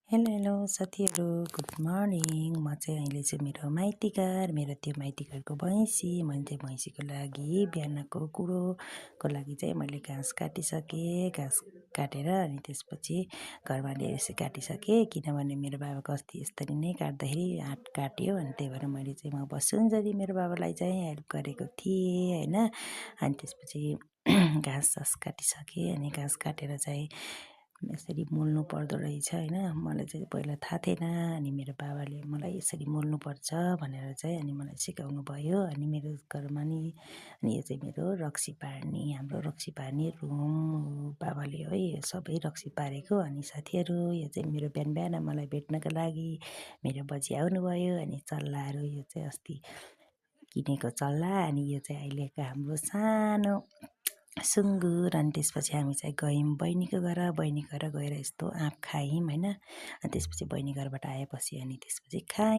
Hello hello साथीहरू, good morning. म चाहिँ अहिले चाहिँ मेरो माइतीघर, मेरो त्यो माइतीघरको भैँसी, मैले चाहिँ भैँसीको लागि बिहानको कुरोको लागि चाहिँ मैले घाँस काटिसकेँ। घाँस काटेर अनि त्यसपछि घरमा ल्याएर यसो काटिसकेँ, किनभने मेरो बाबाको अस्ति यसरी नै काट्दाखेरि हात काट्यो। अनि त्यही भएर मैले चाहिँ म बसुन्जेली मेरो बाबालाई चाहिँ हेल्प गरेको थिएँ होइन। अनि त्यसपछि घाँस काटिसकेँ। अनि घाँस काटेर चाहिँ यसरी मोल्नु पर्दो रहेछ होइन। मलाई चाहिँ पहिला थाहा थिएन। अनि मेरो बाबाले मलाई यसरी मोल्नुपर्छ भनेर चाहिँ अनि मलाई सिकाउनु भयो। अनि मेरो घरमा नि अनि यो चाहिँ मेरो रक्सी पार्ने, हाम्रो रक्सी पार्ने रुम हो। बाबाले है यो सबै रक्सी पारेको। अनि साथीहरू, यो चाहिँ मेरो बिहान बिहान मलाई भेट्नको लागि मेरो बजी आउनुभयो। अनि चल्लाहरू, यो चाहिँ अस्ति किनेको चल्ला, अनि यो चाहिँ अहिलेको हाम्रो सानो सुँगुर। अनि त्यसपछि हामी चाहिँ गयौँ बहिनीको घर। बहिनीको घर गएर यस्तो आँप खायौँ होइन। अनि त्यसपछि बहिनी घरबाट आएपछि अनि त्यसपछि खायौँ।